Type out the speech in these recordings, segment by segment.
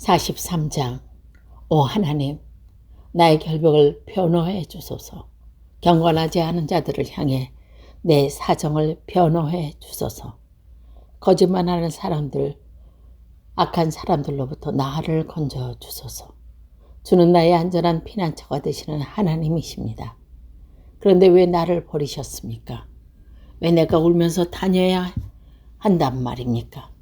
43장. 오 하나님, 나의 결벽을 변호해 주소서. 경건하지 않은 자들을 향해 내 사정을 변호해 주소서. 거짓말하는 사람들, 악한 사람들로부터 나를 건져 주소서. 주는 나의 안전한 피난처가 되시는 하나님이십니다. 그런데 왜 나를 버리셨습니까? 왜 내가 울면서 다녀야 한단 말입니까?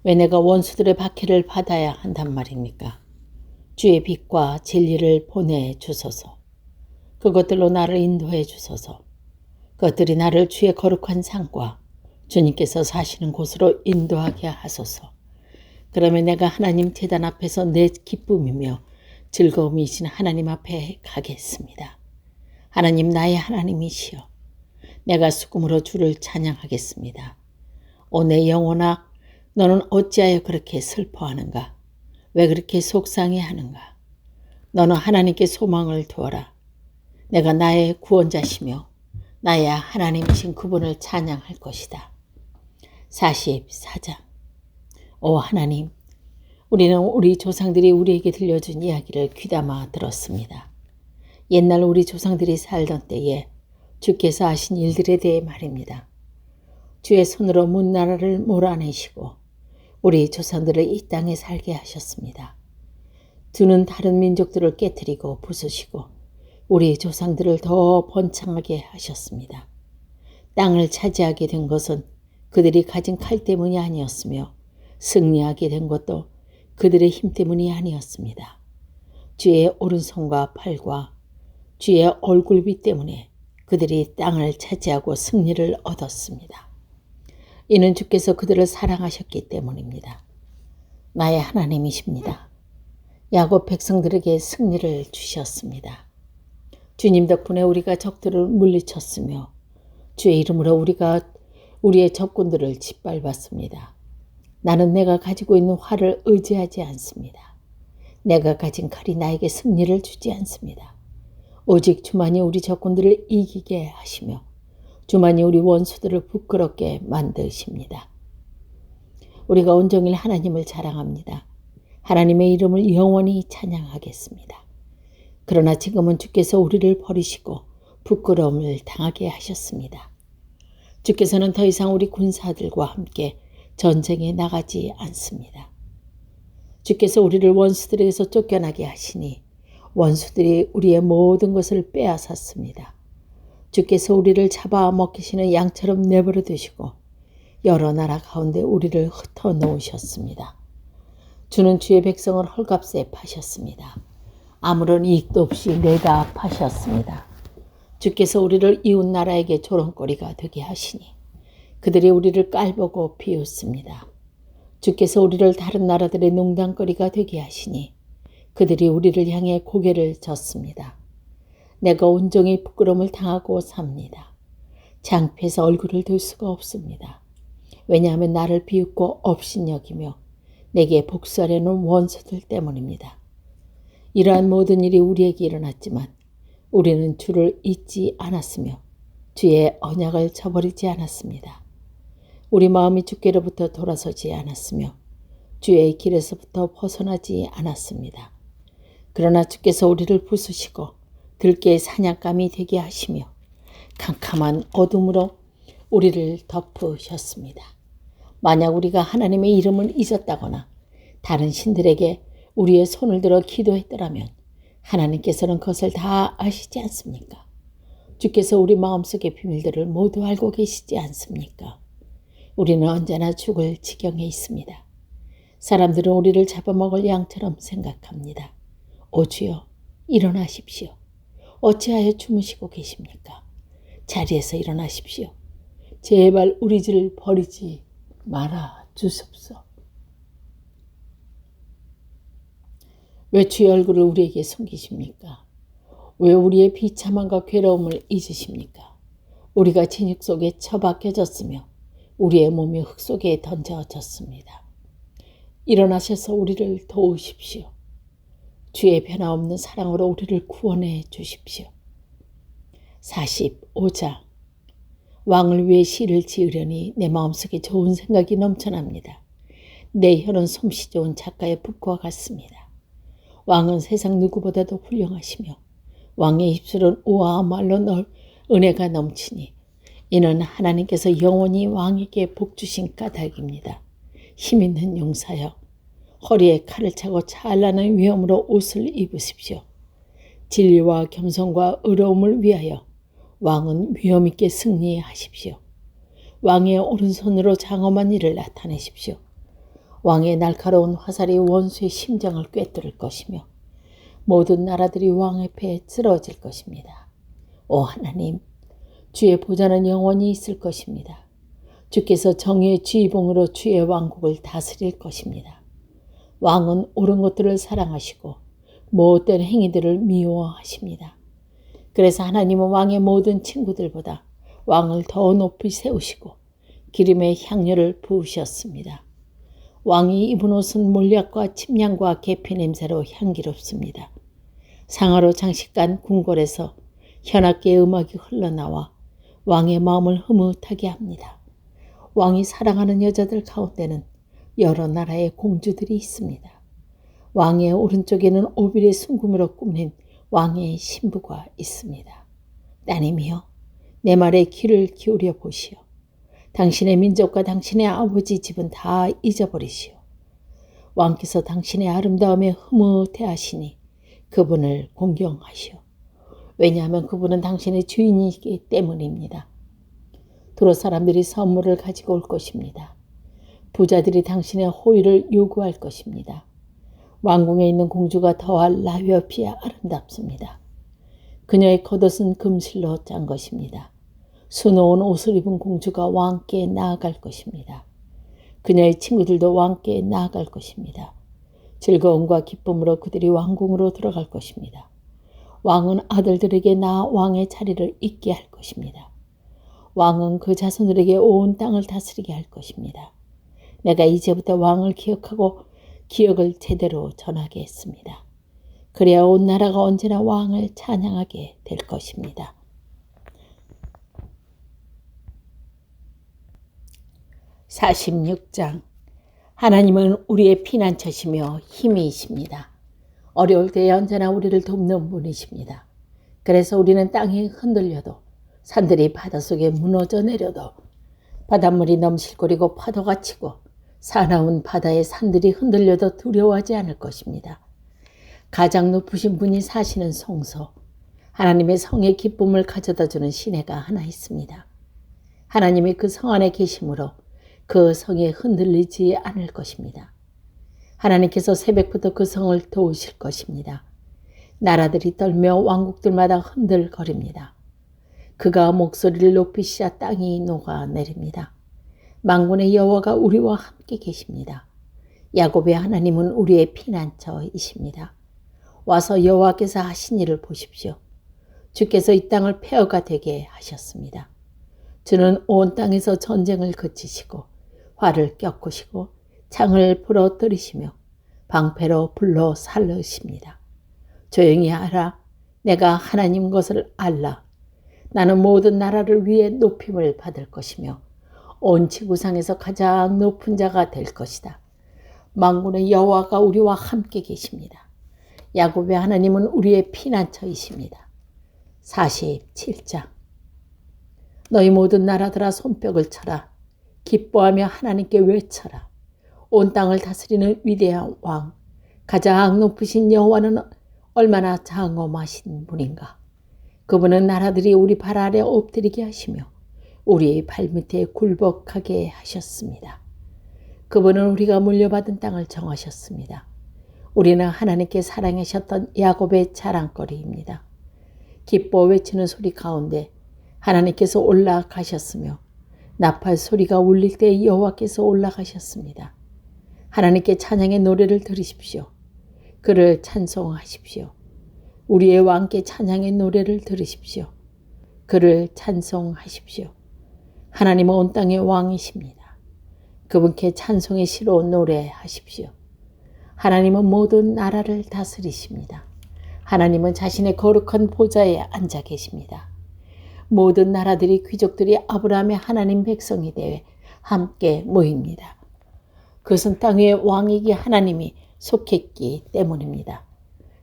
왜 내가 원수들의 박해를 받아야 한단 말입니까? 주의 빛과 진리를 보내주소서. 그것들로 나를 인도해 주소서. 그것들이 나를 주의 거룩한 상과 주님께서 사시는 곳으로 인도하게 하소서. 그러면 내가 하나님 제단 앞에서 내 기쁨이며 즐거움이신 하나님 앞에 가겠습니다. 하나님 나의 하나님이시여, 내가 수금으로 주를 찬양하겠습니다. 오 내 영혼아, 너는 어찌하여 그렇게 슬퍼하는가? 왜 그렇게 속상해하는가? 너는 하나님께 소망을 두어라. 내가 나의 구원자시며 나의 하나님이신 그분을 찬양할 것이다. 44장. 오 하나님, 우리는 우리 조상들이 우리에게 들려준 이야기를 귀담아 들었습니다. 옛날 우리 조상들이 살던 때에 주께서 하신 일들에 대해 말입니다. 주의 손으로 문나라를 몰아내시고 우리 조상들을 이 땅에 살게 하셨습니다. 주는 다른 민족들을 깨뜨리고 부수시고 우리 조상들을 더 번창하게 하셨습니다. 땅을 차지하게 된 것은 그들이 가진 칼 때문이 아니었으며 승리하게 된 것도 그들의 힘 때문이 아니었습니다. 주의 오른손과 팔과 주의 얼굴빛 때문에 그들이 땅을 차지하고 승리를 얻었습니다. 이는 주께서 그들을 사랑하셨기 때문입니다. 나의 하나님이십니다. 야곱 백성들에게 승리를 주셨습니다. 주님 덕분에 우리가 적들을 물리쳤으며 주의 이름으로 우리가 우리의 적군들을 짓밟았습니다. 나는 내가 가지고 있는 활을 의지하지 않습니다. 내가 가진 칼이 나에게 승리를 주지 않습니다. 오직 주만이 우리 적군들을 이기게 하시며 주만이 우리 원수들을 부끄럽게 만드십니다. 우리가 온종일 하나님을 자랑합니다. 하나님의 이름을 영원히 찬양하겠습니다. 그러나 지금은 주께서 우리를 버리시고 부끄러움을 당하게 하셨습니다. 주께서는 더 이상 우리 군사들과 함께 전쟁에 나가지 않습니다. 주께서 우리를 원수들에게서 쫓겨나게 하시니 원수들이 우리의 모든 것을 빼앗았습니다. 주께서 우리를 잡아먹히시는 양처럼 내버려 두시고 여러 나라 가운데 우리를 흩어놓으셨습니다. 주는 주의 백성을 헐값에 파셨습니다. 아무런 이익도 없이 내다 파셨습니다. 주께서 우리를 이웃 나라에게 조롱거리가 되게 하시니 그들이 우리를 깔보고 비웃습니다. 주께서 우리를 다른 나라들의 농담거리가 되게 하시니 그들이 우리를 향해 고개를 젓습니다. 내가 온종일 부끄러움을 당하고 삽니다. 창피해서 얼굴을 들 수가 없습니다. 왜냐하면 나를 비웃고 업신여기며 내게 복수하려는 원수들 때문입니다. 이러한 모든 일이 우리에게 일어났지만 우리는 주를 잊지 않았으며 주의 언약을 저버리지 않았습니다. 우리 마음이 주께로부터 돌아서지 않았으며 주의 길에서부터 벗어나지 않았습니다. 그러나 주께서 우리를 부수시고 들깨의 사냥감이 되게 하시며 캄캄한 어둠으로 우리를 덮으셨습니다. 만약 우리가 하나님의 이름을 잊었다거나 다른 신들에게 우리의 손을 들어 기도했더라면 하나님께서는 그것을 다 아시지 않습니까? 주께서 우리 마음속의 비밀들을 모두 알고 계시지 않습니까? 우리는 언제나 죽을 지경에 있습니다. 사람들은 우리를 잡아먹을 양처럼 생각합니다. 오 주여, 일어나십시오. 어찌하여 주무시고 계십니까? 자리에서 일어나십시오. 제발 우리 죄를 버리지 말아 주옵소서. 왜 주의 얼굴을 우리에게 숨기십니까? 왜 우리의 비참함과 괴로움을 잊으십니까? 우리가 진흙 속에 처박혀졌으며 우리의 몸이 흙 속에 던져졌습니다. 일어나셔서 우리를 도우십시오. 주의 변화없는 사랑으로 우리를 구원해 주십시오. 45장. 왕을 위해 시를 지으려니 내 마음속에 좋은 생각이 넘쳐납니다. 내 혀는 솜씨 좋은 작가의 붓과 같습니다. 왕은 세상 누구보다도 훌륭하시며 왕의 입술은 우아한 말로 은혜가 넘치니 이는 하나님께서 영원히 왕에게 복주신 까닭입니다. 힘있는 용사여, 허리에 칼을 차고 찬란한 위엄으로 옷을 입으십시오. 진리와 겸손과 의로움을 위하여 왕은 위엄있게 승리하십시오. 왕의 오른손으로 장엄한 일을 나타내십시오. 왕의 날카로운 화살이 원수의 심장을 꿰뚫을 것이며 모든 나라들이 왕 앞에 쓰러질 것입니다. 오 하나님, 주의 보좌는 영원히 있을 것입니다. 주께서 정의의 주의봉으로 주의 왕국을 다스릴 것입니다. 왕은 옳은 것들을 사랑하시고 못된 행위들을 미워하십니다. 그래서 하나님은 왕의 모든 친구들보다 왕을 더 높이 세우시고 기름의 향료를 부으셨습니다. 왕이 입은 옷은 몰약과 침향과 계피 냄새로 향기롭습니다. 상아로 장식한 궁궐에서 현악기의 음악이 흘러나와 왕의 마음을 흐뭇하게 합니다. 왕이 사랑하는 여자들 가운데는 여러 나라의 공주들이 있습니다. 왕의 오른쪽에는 오빌의 순금으로 꾸민 왕의 신부가 있습니다. 따님이여, 내 말에 귀를 기울여 보시오. 당신의 민족과 당신의 아버지 집은 다 잊어버리시오. 왕께서 당신의 아름다움에 흐뭇해하시니 그분을 공경하시오. 왜냐하면 그분은 당신의 주인이기 때문입니다. 두로 사람들이 선물을 가지고 올 것입니다. 부자들이 당신의 호의를 요구할 것입니다. 왕궁에 있는 공주가 더할 나위와 비해 아름답습니다. 그녀의 겉옷은 금실로 짠 것입니다. 수놓은 옷을 입은 공주가 왕께 나아갈 것입니다. 그녀의 친구들도 왕께 나아갈 것입니다. 즐거움과 기쁨으로 그들이 왕궁으로 들어갈 것입니다. 왕은 아들들에게 나 왕의 자리를 있게 할 것입니다. 왕은 그 자손들에게 온 땅을 다스리게 할 것입니다. 내가 이제부터 왕을 기억하고 기억을 제대로 전하게 했습니다. 그래야 온 나라가 언제나 왕을 찬양하게 될 것입니다. 46장. 하나님은 우리의 피난처시며 힘이십니다. 어려울 때에 언제나 우리를 돕는 분이십니다. 그래서 우리는 땅이 흔들려도 산들이 바닷속에 무너져 내려도 바닷물이 넘실거리고 파도가 치고 사나운 바다의 산들이 흔들려도 두려워하지 않을 것입니다. 가장 높으신 분이 사시는 성소, 하나님의 성의 기쁨을 가져다주는 시내가 하나 있습니다. 하나님이 그 성 안에 계심으로 그 성이 흔들리지 않을 것입니다. 하나님께서 새벽부터 그 성을 도우실 것입니다. 나라들이 떨며 왕국들마다 흔들거립니다. 그가 목소리를 높이시자 땅이 녹아내립니다. 만군의 여호와가 우리와 함께 계십니다. 야곱의 하나님은 우리의 피난처이십니다. 와서 여호와께서 하신 일을 보십시오. 주께서 이 땅을 폐허가 되게 하셨습니다. 주는 온 땅에서 전쟁을 그치시고 활을 꺾으시고 창을 부러뜨리시며 방패로 불러 살르십니다. 조용히 하라. 내가 하나님 것을 알라. 나는 모든 나라를 위해 높임을 받을 것이며 온 지구상에서 가장 높은 자가 될 것이다. 만군의 여호와가 우리와 함께 계십니다. 야곱의 하나님은 우리의 피난처이십니다. 47장. 너희 모든 나라들아 손뼉을 쳐라. 기뻐하며 하나님께 외쳐라. 온 땅을 다스리는 위대한 왕, 가장 높으신 여호와는 얼마나 장엄하신 분인가. 그분은 나라들이 우리 발 아래 엎드리게 하시며 우리 발밑에 굴복하게 하셨습니다. 그분은 우리가 물려받은 땅을 정하셨습니다. 우리는 하나님께 사랑하셨던 야곱의 자랑거리입니다. 기뻐 외치는 소리 가운데 하나님께서 올라가셨으며 나팔 소리가 울릴 때 여호와께서 올라가셨습니다. 하나님께 찬양의 노래를 들으십시오. 그를 찬송하십시오. 우리의 왕께 찬양의 노래를 들으십시오. 그를 찬송하십시오. 하나님은 온 땅의 왕이십니다. 그분께 찬송의 시로 노래하십시오. 하나님은 모든 나라를 다스리십니다. 하나님은 자신의 거룩한 보좌에 앉아 계십니다. 모든 나라들이 귀족들이 아브라함의 하나님 백성이 되어 함께 모입니다. 그것은 땅 위에 왕이기 하나님이 속했기 때문입니다.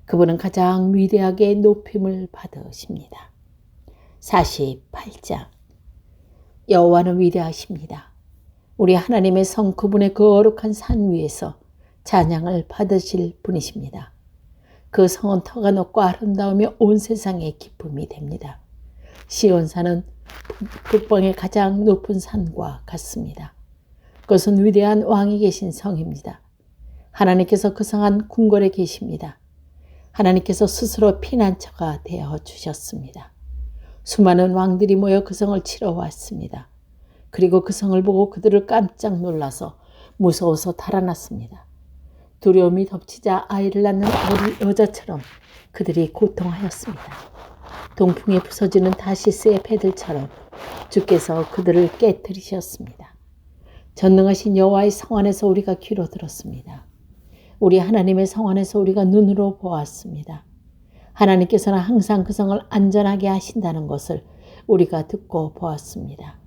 그분은 가장 위대하게 높임을 받으십니다. 48장 여호와는 위대하십니다. 우리 하나님의 성 그분의 그 거룩한 산 위에서 찬양을 받으실 분이십니다. 그 성은 터가 높고 아름다우며 온 세상의 기쁨이 됩니다. 시온산은 북방의 가장 높은 산과 같습니다. 그것은 위대한 왕이 계신 성입니다. 하나님께서 그 성 안 궁궐에 계십니다. 하나님께서 스스로 피난처가 되어 주셨습니다. 수많은 왕들이 모여 그 성을 치러 왔습니다. 그리고 그 성을 보고 그들을 깜짝 놀라서 무서워서 달아났습니다. 두려움이 덮치자 아이를 낳는 어린 여자처럼 그들이 고통하였습니다. 동풍에 부서지는 다시스의 배들처럼 주께서 그들을 깨뜨리셨습니다. 전능하신 여호와의 성 안에서 우리가 귀로 들었습니다. 우리 하나님의 성 안에서 우리가 눈으로 보았습니다. 하나님께서는 항상 그 성을 안전하게 하신다는 것을 우리가 듣고 보았습니다.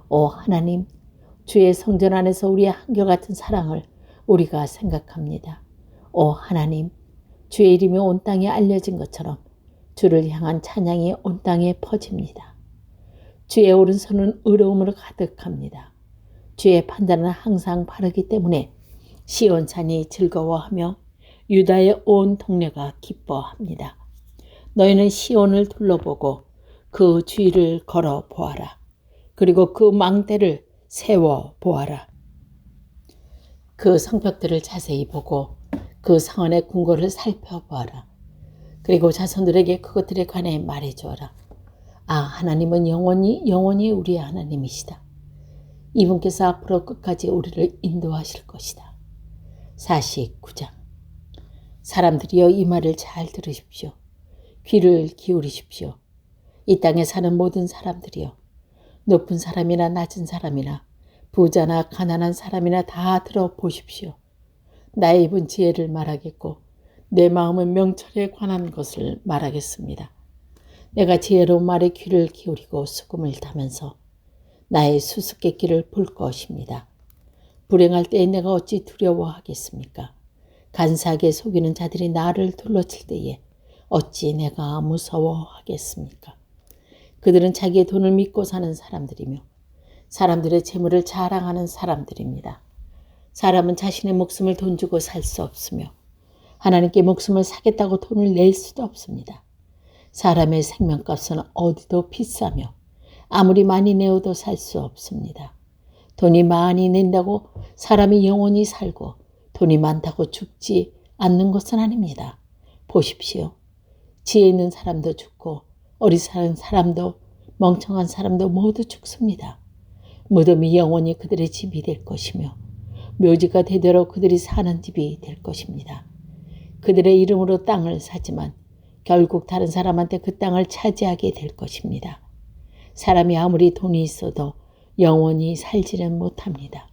오 하나님, 주의 성전 안에서 우리의 한결같은 사랑을 우리가 생각합니다. 오 하나님, 주의 이름이 온 땅에 알려진 것처럼 주를 향한 찬양이 온 땅에 퍼집니다. 주의 오른손은 의로움으로 가득합니다. 주의 판단은 항상 바르기 때문에 시온산이 즐거워하며 유다의 온 동네가 기뻐합니다. 너희는 시온을 둘러보고 그 주위를 걸어 보아라. 그리고 그 망대를 세워 보아라. 그 성벽들을 자세히 보고 그 성 안의 궁궐을 살펴보아라. 그리고 자손들에게 그것들에 관해 말해주어라. 아, 하나님은 영원히 우리의 하나님이시다. 이분께서 앞으로 끝까지 우리를 인도하실 것이다. 49장 사람들이여 이 말을 잘 들으십시오. 귀를 기울이십시오. 이 땅에 사는 모든 사람들이여, 높은 사람이나 낮은 사람이나 부자나 가난한 사람이나 다 들어보십시오. 나의 입은 지혜를 말하겠고 내 마음은 명철에 관한 것을 말하겠습니다. 내가 지혜로운 말에 귀를 기울이고 수금을 타면서 나의 수수께끼를 볼 것입니다. 불행할 때에 내가 어찌 두려워하겠습니까? 간사하게 속이는 자들이 나를 둘러칠 때에 어찌 내가 무서워하겠습니까? 그들은 자기의 돈을 믿고 사는 사람들이며 사람들의 재물을 자랑하는 사람들입니다. 사람은 자신의 목숨을 돈 주고 살 수 없으며 하나님께 목숨을 사겠다고 돈을 낼 수도 없습니다. 사람의 생명값은 어디도 비싸며 아무리 많이 내어도 살 수 없습니다. 돈이 많이 낸다고 사람이 영원히 살고 돈이 많다고 죽지 않는 것은 아닙니다. 보십시오. 지혜 있는 사람도 죽고 어리석은 사람도 멍청한 사람도 모두 죽습니다. 무덤이 영원히 그들의 집이 될 것이며 묘지가 되도록 그들이 사는 집이 될 것입니다. 그들의 이름으로 땅을 사지만 결국 다른 사람한테 그 땅을 차지하게 될 것입니다. 사람이 아무리 돈이 있어도 영원히 살지는 못합니다.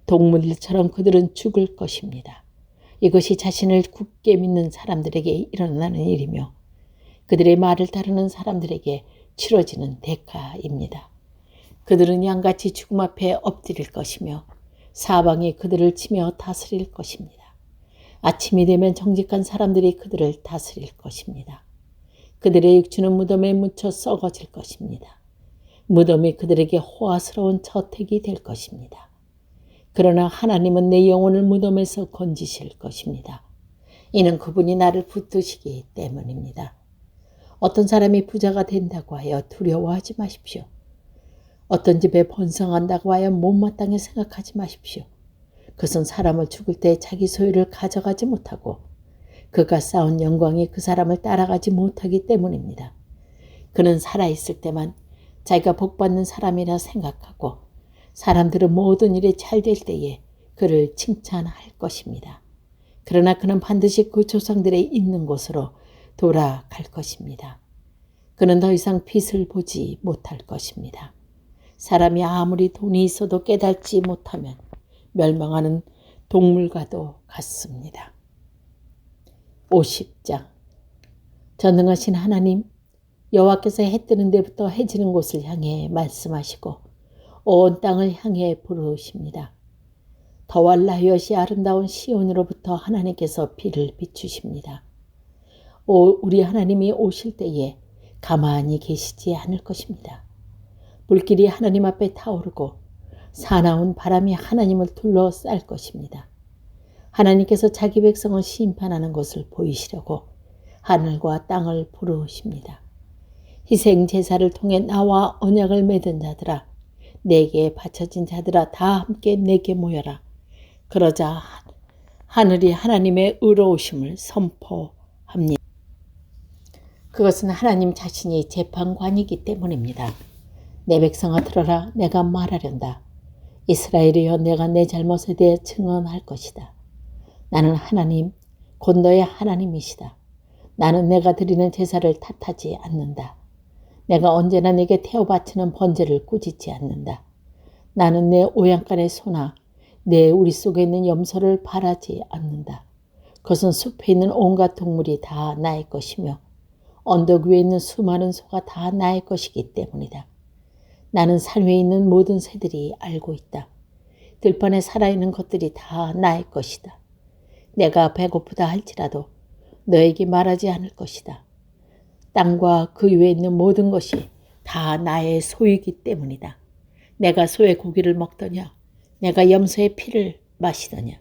동물들처럼 그들은 죽을 것입니다. 이것이 자신을 굳게 믿는 사람들에게 일어나는 일이며 그들의 말을 따르는 사람들에게 치러지는 대가입니다. 그들은 양같이 죽음 앞에 엎드릴 것이며 사방이 그들을 치며 다스릴 것입니다. 아침이 되면 정직한 사람들이 그들을 다스릴 것입니다. 그들의 육주는 무덤에 묻혀 썩어질 것입니다. 무덤이 그들에게 호화스러운 저택이 될 것입니다. 그러나 하나님은 내 영혼을 무덤에서 건지실 것입니다. 이는 그분이 나를 붙드시기 때문입니다. 어떤 사람이 부자가 된다고 하여 두려워하지 마십시오. 어떤 집에 번성한다고 하여 못마땅히 생각하지 마십시오. 그것은 사람을 죽을 때 자기 소유를 가져가지 못하고 그가 쌓은 영광이 그 사람을 따라가지 못하기 때문입니다. 그는 살아있을 때만 자기가 복받는 사람이라 생각하고 사람들은 모든 일이 잘 될 때에 그를 칭찬할 것입니다. 그러나 그는 반드시 그 조상들의 있는 곳으로 돌아갈 것입니다. 그는 더 이상 빛을 보지 못할 것입니다. 사람이 아무리 돈이 있어도 깨닫지 못하면 멸망하는 동물과도 같습니다. 50장 전능하신 하나님, 여호와께서 해 뜨는 데부터 해 지는 곳을 향해 말씀하시고 온 땅을 향해 부르십니다. 더와 라이엇이 아름다운 시온으로부터 하나님께서 비를 비추십니다. 우리 하나님이 오실 때에 가만히 계시지 않을 것입니다. 불길이 하나님 앞에 타오르고 사나운 바람이 하나님을 둘러쌀 것입니다. 하나님께서 자기 백성을 심판하는 것을 보이시려고 하늘과 땅을 부르십니다. 희생 제사를 통해 나와 언약을 맺은 자들아, 내게 바쳐진 자들아, 다 함께 내게 모여라. 그러자 하늘이 하나님의 의로우심을 선포합니다. 그것은 하나님 자신이 재판관이기 때문입니다. 내 백성아 들어라, 내가 말하련다. 이스라엘이여, 내가 내 잘못에 대해 증언할 것이다. 나는 하나님, 곧 너의 하나님이시다. 나는 내가 드리는 제사를 탓하지 않는다. 내가 언제나 내게 태워 바치는 번제를 꾸짖지 않는다. 나는 내 오양간의 소나 내 우리 속에 있는 염소를 바라지 않는다. 그것은 숲에 있는 온갖 동물이 다 나의 것이며 언덕 위에 있는 수많은 소가 다 나의 것이기 때문이다. 나는 산 위에 있는 모든 새들이 알고 있다. 들판에 살아있는 것들이 다 나의 것이다. 내가 배고프다 할지라도 너에게 말하지 않을 것이다. 땅과 그 위에 있는 모든 것이 다 나의 소이기 때문이다. 내가 소의 고기를 먹더냐, 내가 염소의 피를 마시더냐.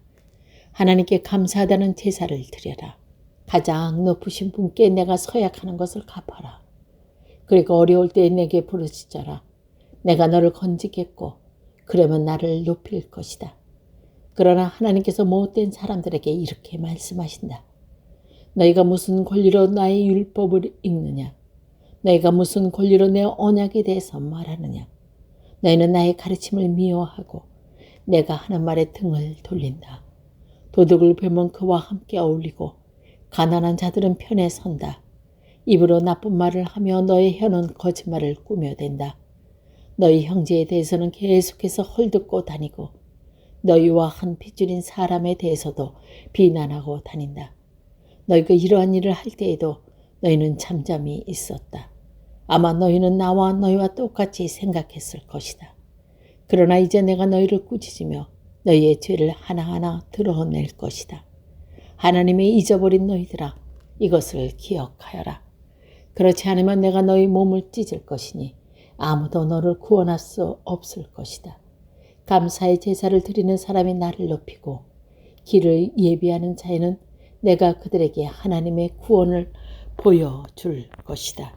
하나님께 감사하다는 제사를 드려라. 가장 높으신 분께 내가 서약하는 것을 갚아라. 그리고 어려울 때에 내게 부르짖어라. 내가 너를 건지겠고 그러면 나를 높일 것이다. 그러나 하나님께서 못된 사람들에게 이렇게 말씀하신다. 너희가 무슨 권리로 나의 율법을 읽느냐? 너희가 무슨 권리로 내 언약에 대해서 말하느냐? 너희는 나의 가르침을 미워하고 내가 하는 말에 등을 돌린다. 도둑을 베면 그와 함께 어울리고 가난한 자들은 편에 선다. 입으로 나쁜 말을 하며 너의 혀는 거짓말을 꾸며댄다. 너희 형제에 대해서는 계속해서 헐뜯고 다니고 너희와 한 핏줄인 사람에 대해서도 비난하고 다닌다. 너희가 이러한 일을 할 때에도 너희는 잠잠히 있었다. 아마 너희는 나와 너희와 똑같이 생각했을 것이다. 그러나 이제 내가 너희를 꾸짖으며 너희의 죄를 하나하나 드러낼 것이다. 하나님의 잊어버린 너희들아, 이것을 기억하여라. 그렇지 않으면 내가 너희 몸을 찢을 것이니 아무도 너를 구원할 수 없을 것이다. 감사의 제사를 드리는 사람이 나를 높이고 길을 예비하는 자에는 내가 그들에게 하나님의 구원을 보여줄 것이다.